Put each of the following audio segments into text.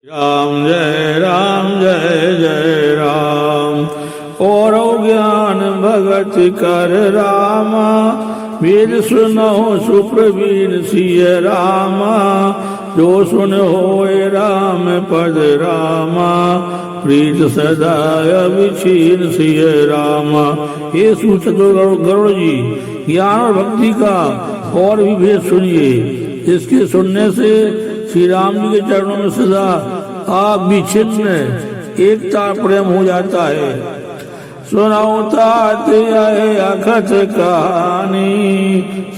राम जय जय राम। और ज्ञान भगत कर रामा, वेद सुनो सुप्रवीण सिय रामा। जो सुन होए राम पद रामा, प्रीत सदा अभिषीण सिय रामा। ये सूचक गरुड़ जी ज्ञान और भक्ति का और भी भेद सुनिए। इसके सुनने से श्री राम जी के चरणों में सदा आप विच्छिन्न एकता प्रेम हो जाता है। सुनाओ तात अखत कहानी,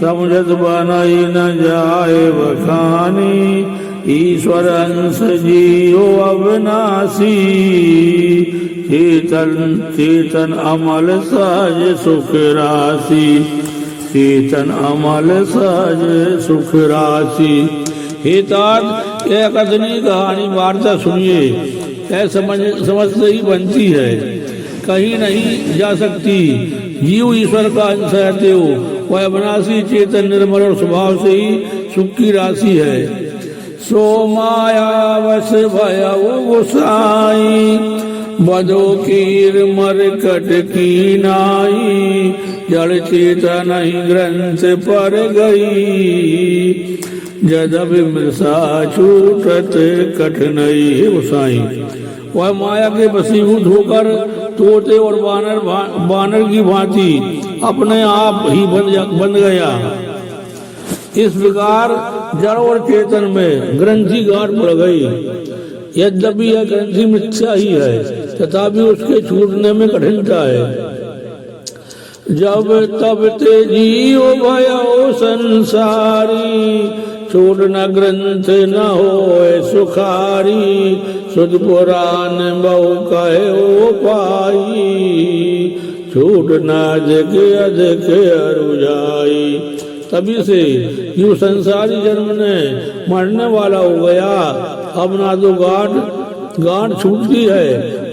समझत बनाई न जाए बखानी। ईश्वर अंश जीव अविनाशी, चेतन चेतन अमल सहज सुख राशि। चेतन अमल सहज सुख राशि। हे तात यह कथनी कहानी वार्ता सुनिए, यह समझते ही बनती है, कहीं नहीं जा सकती। जीव ईश्वर का अंश है, वह अविनाशी चेतन निर्मल और स्वभाव से ही सुख की राशि है। सो माया वश भयउ गोसाई, बदो कीर मरकट की नाई। जड़ चेतन ही ग्रंथ पर गई, जदब मृषा छूटत कठिनाई। है गोसाई, वह माया के वशीभूत होकर तोते और बानर की भांति अपने आप ही बन गया। इस प्रकार जड़ और चेतन में ग्रंथि गांठ पड़ गई। यद्यपि यह ग्रंथि मिथ्या ही है, तथापि उसके छूटने में कठिनता है। जब तब ते जीव भयो संसारी, छूट न ग्रंथ न होए सुखारी। सुध पुराण बहु कहे ओ पाई, छूट न अधिक अधिक अरुझाई। तभी से यूं संसारी जन्म ने मरने वाला हो गया। अब ना तो गांठ छूटती है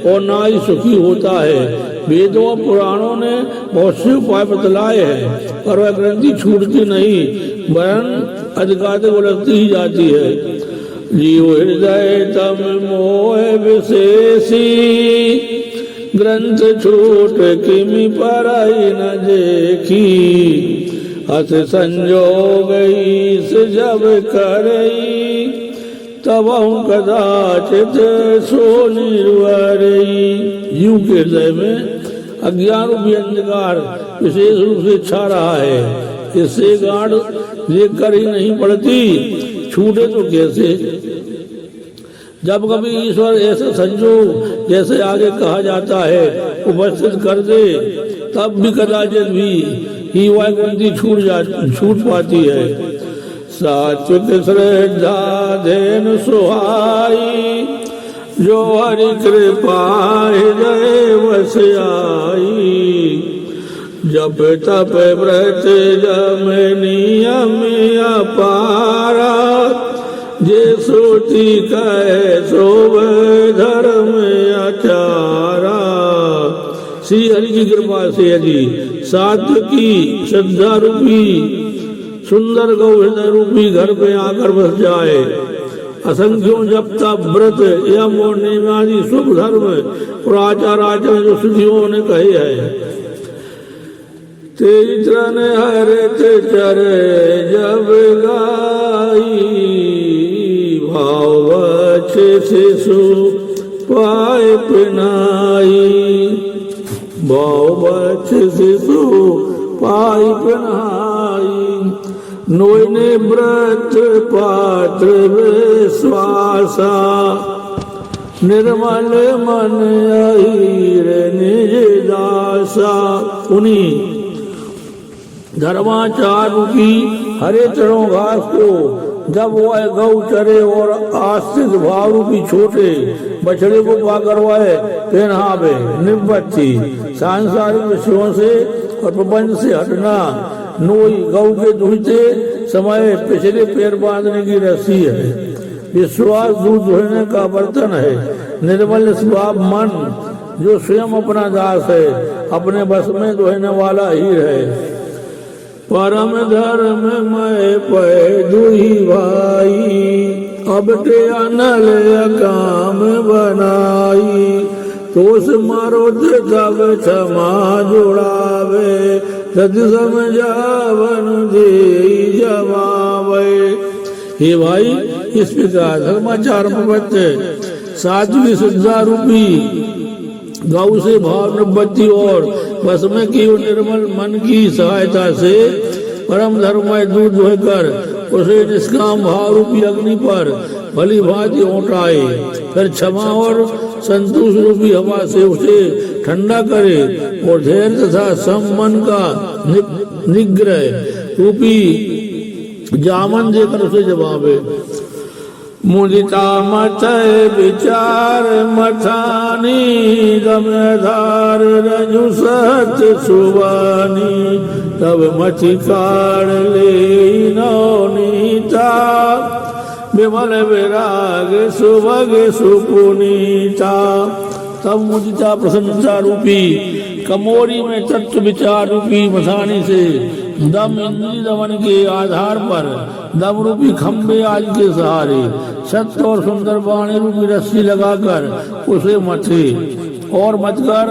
और ना ही सुखी होता है। वेदों पुराणों ने बहुत से उपाय बतलाए हैं, पर वह ग्रंथि छूटती नहीं, वरन अधिकाधिक उलझती ही जाती है। जीव हृदय तम मोह विशेषी, ग्रंथ छूट किमि परई न देखी। हस संजोग ईस जब करई, तब कदाचित सो निर्वरई। जीव के हृदय में अज्ञान रूपी अंधकार विशेष रूप से छा रहा है। इससे गांठ देख कर ही नहीं पड़ती, छूटे तो कैसे। जब कभी ईश्वर ऐसा संजोग जैसे आगे कहा जाता है उपस्थित कर दे, तब भी कदाचित भी ही वह ग्रंथि छूट पाती है। सात्विक श्रद्धा धेनु सुहाई, जो हरि कृपा हृदय वस आई। जप तप व्रत जम नियम अपारा, जे श्रुति कहे सोव धर्म आचारा। श्री हरि की कृपा से यदि सात्विकी श्रद्धा रूपी सुंदर गौ हृदय रूपी घर पे आकर बस जाए, असंख्यों जप तप व्रत यम और नियम आदि शुभ धर्म और आचार आचरण जो श्रुतियों ने कहे हैं, तेज त्रन हरित चरे जब गाई। भाव शिशु पाए पिनाई, भाव शिशु पाई पिनाई। नोयने व्रत पात्र विश्वासा, निर्मल मन अहीर निज दासा। उन्हीं धर्माचार की हरे चरणों घास को जब वह गौ चरे और आस्तिक भाव रूपी छोटे बछड़े को पाकर वह पहनावे, निवृत्ति सांसारिक विषयों से और प्रपंच से हटना। नोई गौ के दुहते समय पिछले पैर बांधने की रस्सी है। विश्वास दूध धोने का बर्तन है। निर्मल स्वभाव मन जो स्वयं अपना दास है, अपने बस में धोने वाला ही है। परम धर्म मैं पै दुही भाई, अब ते अनल अकान दोष मारो तब क्षमा जोड़ावे, सत समझावन दे जमावे। हे भाई, इस प्रकार धर्माचार प्रवृत्ति सात्विक शुद्धा रूपी गौ से भाव निवृत्ति और भस्म की निर्मल मन की सहायता से परम धर्ममय दूध धोकर उसे निष्काम भाव रूपी अग्नि पर भली भांति उठाए, फिर क्षमा और संतोष रूपी हवा से उसे ठंडा करे और धैर्य तथा सम्मान का निग्रह रूपी जामन देकर उसे जवाबे। मुदिता मत विचार मथानी, गमधार रजु सत्य सुवानी, तब मति काढ़ ले नौनीता, विमल विराग सुभग सुपुनीता। तब मुदिता प्रसन्नता रूपी कमोरी में तत्व विचार रूपी मथानी से दम इंद्रिय दमन के आधार पर दम रूपी खंबे आज के सहारे सत्य और सुंदर वाणी रूपी रस्सी लगाकर उसे मथे और मथकर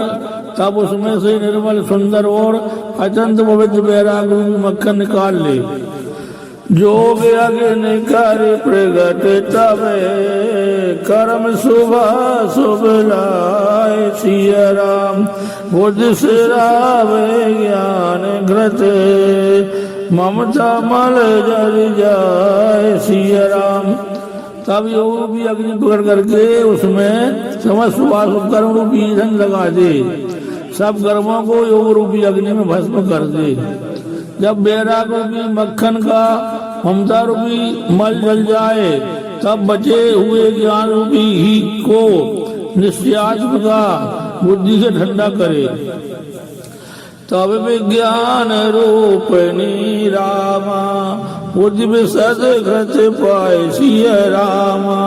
तब उसमें से निर्मल सुंदर और अत्यंत पवित्र वैराग रूपी मक्खन निकाल ले। जोग अग्नि कर प्रगट तब कर्म शुभ शुभ लाए, सिया राम बुद्ध सिरावे ज्ञान घृत, ममता मल जल जाए, सिया राम। तब योग रूपी अग्नि पकड़ करके उसमें समस्त शुभ कर्म रूपी ईंधन लगा दे, सब कर्मों को योग रूपी अग्नि में भस्म कर दे। जब वैराग रूपी मक्खन का ममता रूपी मल जल जाए, तब बचे हुए ज्ञान रूपी ही को निश्चयात्म का बुद्धि से ठंडा करे। तब विज्ञान रूपनी रामा, बुद्धि विशद घृत पाए, सिया रामा,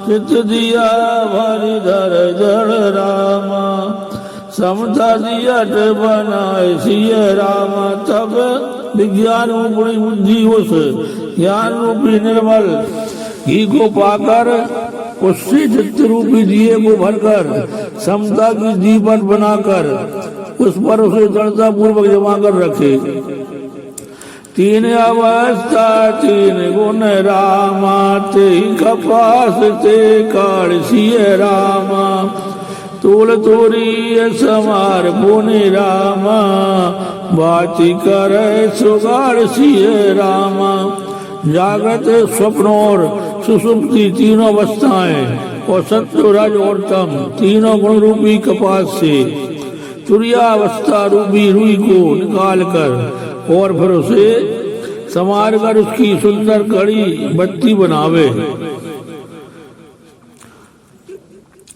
चित्त दिया भरी धर जड़ रामा, समता दियट बनाए, सिया रामा। तब विज्ञान रूपी बुद्धि उस ज्ञान रूपी निर्मल घी को पाकर उससे चित्त रूपी दिए को भरकर समता की दीपट बनाकर उस पर उसे दृढ़ता पूर्वक जमा कर रखे। तीन अवस्था तीन गुण रामा, ते कपास ते काढ़, सिया रामा, तोल तोरी समार पुनि रामा, बाती कर सुगाड़, सिया रामा। जागृत स्वप्न और सुसुप्ति तीनों अवस्थाएं और सत्य रज और तम तीनों गुण रूपी कपास से तुरिया अवस्था रूपी रुई को निकाल कर और फिर उसे समार कर उसकी सुंदर कड़ी बत्ती बनावे।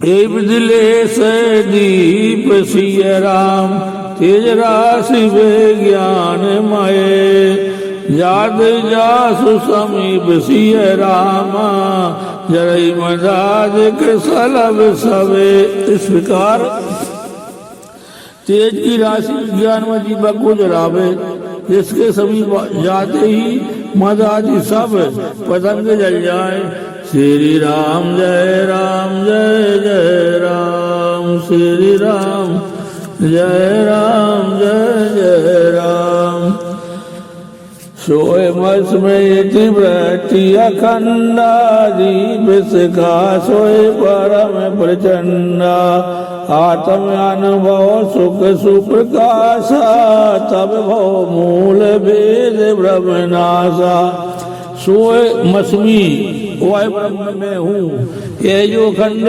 दिले से दीप, सिया राम, तेज राशि विज्ञान मय, याद जासु समीप, सिया रामा, जरई मजाज के सलब सवे। इस प्रकार तेज की राशि विज्ञान में दीपक को जलावे, जिसके समीप जाते ही मद आदि सब पतंग जल जाए। श्री राम जय राम जय जय राम, श्री राम जय राम जय जय राम। सोए मस में वृत्ति अखंडा, दीप सिखा सोए परम प्रचंडा, आत्म अनुभव सुख सुप्रकाशा, तब भव मूल भेद ब्रह्मनाशा। सोए मस्मी वह ब्रह्म में हूँ, ये जो खंड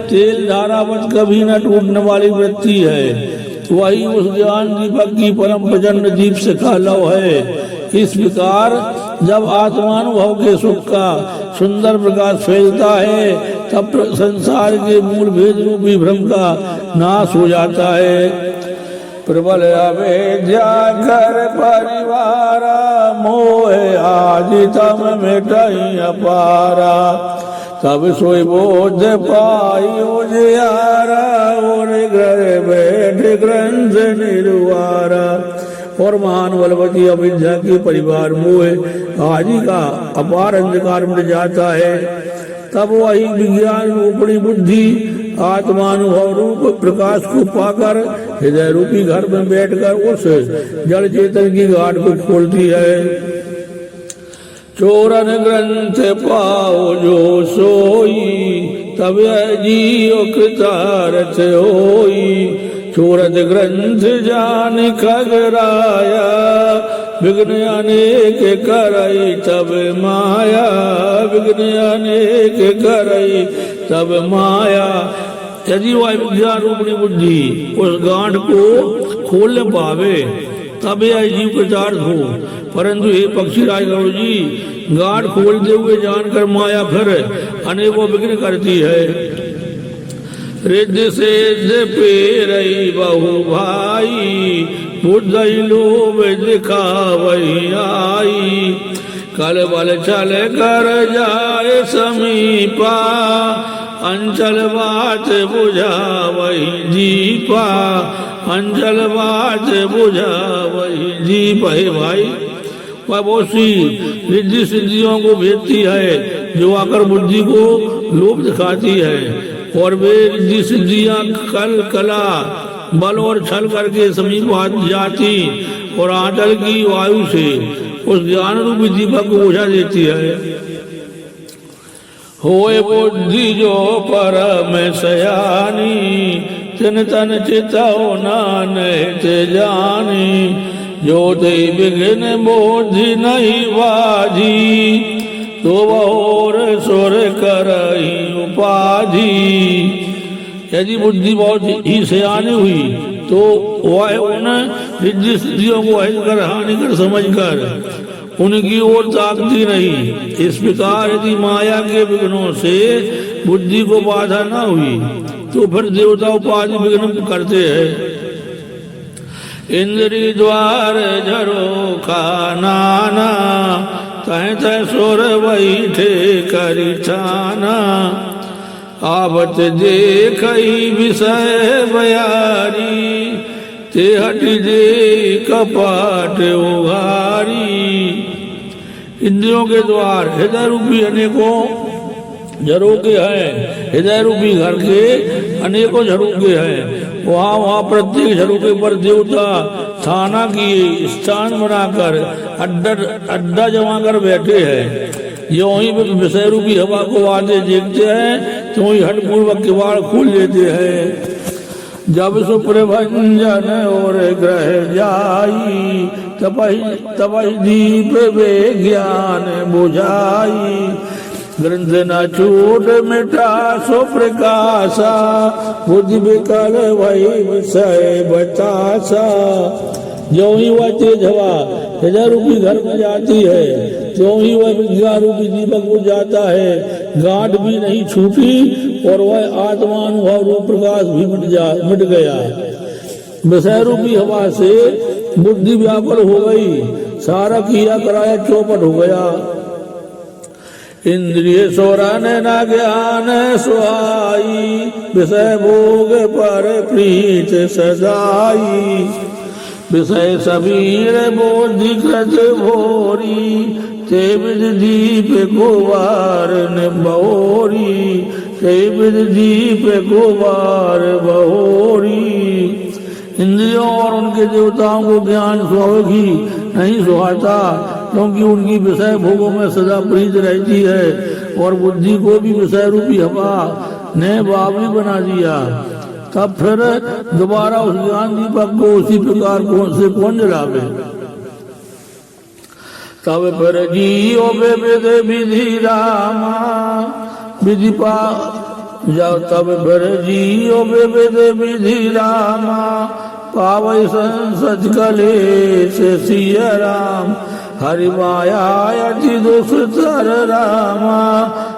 तेल धारावत कभी न टूटने वाली वृत्ति है, वही उस ज्ञान दीपक की परम प्रचंड दीप से लव है। इस प्रकार जब आत्मानुभव के सुख का सुंदर प्रकाश फैलता है, तब संसार के मूल भेद रूपी भ्रम का नाश हो जाता है। प्रबल अवेद्या कर परिवारा, मोह आदि तम मिटाई अपारा, तब सोई बोध पाई उजियारा, और घर बैठ ग्रंथ निर्वारा। और महान बलवती अविद्या के परिवार मोह आदि का अपार अंधकार मिट जाता है, तब वही विज्ञान रूपणी बुद्धि आत्मानुभव रूप प्रकाश को पाकर हृदय रूपी घर में बैठकर उस जड़ चेतन की गाढ़ को खोलती है। चोरन ग्रंथ पाओ जो सोई, तब जियो कृतार्थ होई। चोरत ग्रंथ जान खगराया, विघ्न अनेक करई तब माया। विघ्न अनेक करई तब माया। यदि वह विद्या रूपणी बुद्धि उस गांठ को खोल न पावे तब यह जीव कृतार्थ हो। परंतु हे पक्षीराज गरुड़ जी, गांठ खोलते हुए जानकर माया फिर अनेकों विघ्न करती है। रिद्धि सिद्ध पेरई बहु भाई, बुद्ध लोभ दिखावई आई। कल बल चल कर जाए समीपा, अंचल बात बुझावई दीपा। अंचल बात बुझावई दीप। है भाई, वह बहुत सी रिद्धि सिद्धियों को भेजती है जो आकर बुद्धि को लोभ दिखाती है। और वे रिद्धि सिद्धियां कल कला बल और छल करके समीप जाती और आंचल की वायु से उस ज्ञान रूपी दीपक को बुझा देती है। होए बुद्धि जो परम सयानी, तिन तन चितौ नानक जानी। जो ते विघ्न बोधि नहीं बाजी, तो और सुर करई उपाधि। यदि बुद्धि बहुत ही सयानी हुई तो वह उन रिद्धि सिद्धियों को कर हानि कर समझ कर उनकी ओर ताकती नहीं। इस प्रकार यदि माया के विघ्नों से बुद्धि को बाधा न हुई तो फिर देवता उपाधि विघ्न करते हैं। इंद्री द्वार झरोखा नाना, तह तह सुर बैठे करिठाना। आवत देखई विषय बयारी, ते हट जे कपाट उघारी। इंद्रियों के द्वार हृदय रूपी अनेकों झरोखे हैं। हृदय रूपी घर के अनेकों झरोखे हैं। वहाँ प्रत्येक झरोखे पर देवता थाना किए स्थान बनाकर अड्डा जमा कर बैठे हैं। जो ही विषय रूपी हवा को आते देखते हैं तो ही हठपूर्वक किवाड़ खोल लेते हैं। जब सुप्रभंजन और ग्रह जाई, तपहि दीप वे ज्ञान बुझाई। ग्रंथ न छूट मिटा सो प्रकाशा, बुद्धि विकल वही विषय बतासा। जो ही वह तेज हवा हृदय रूपी घर में जाती है, जो ही वह विज्ञान रूपी दीपक बुझ जाता है। गांठ भी नहीं छूटी और वह आत्मानुभव रूप प्रकाश भी मिट गया। विषय रूपी हवा से बुद्धि व्याकुल हो गई, सारा किया कराया चौपट हो गया। इंद्रिय सोरन न ज्ञान सुहाई, विषय भोग पर प्रीत सदाई। विषय सबीर बोधि कृत भोरी, ते विद दीप गुबार बहोरी। ते विद दीप गुबार बहोरी। इंद्रियों और उनके देवताओं को ज्ञान स्वाभाविक ही नहीं सुहाता, क्योंकि उनकी विषय भोगों में सदा प्रीत रहती है। और बुद्धि को भी विषय रूपी हवा ने बावली बना दिया। तब फिर दोबारा उस ज्ञान दीपक को उसी प्रकार कौन जलावे। तब फिर जियो विविध विधि रामा, विधि पा जाओ। तब फिर जियो विविध विधि रामा, पावै संसद कलेश सिया राम। हरि माया अति दुष्तर रामा,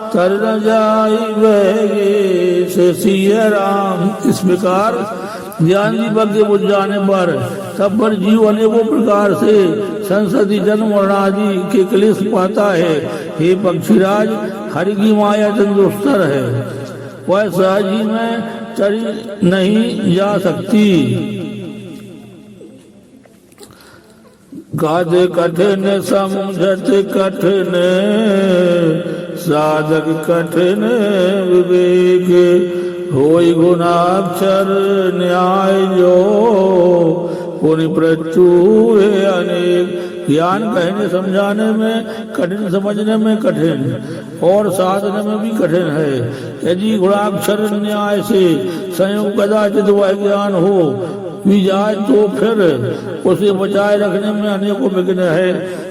तर न जाई बहे से सिया राम। इस प्रकार ज्ञान दीपक के बुझ जाने पर तब पर जीव अनेकों प्रकार से संसदी जन्म मरणादि के क्लेश पाता है। हे पक्षीराज, हरि की माया तंदुस्तर है, वह सहजी में चली नहीं जा सकती। गाद कठिन समझत कठिन, साधक कठिन विवेक। होई गुणाक्षर न्याय जो पुनि प्रचुर अनेक। ज्ञान कहने समझाने में कठिन, समझने में कठिन और साधने में भी कठिन है। यदि गुणाक्षर न्याय से संयोग कदाचित वह ज्ञान हो भी जाए तो फिर उसे बचाए रखने में अनेकों विघ्न है।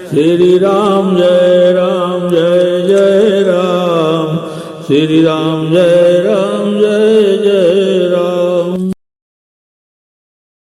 श्री राम जय जय राम, श्री राम जय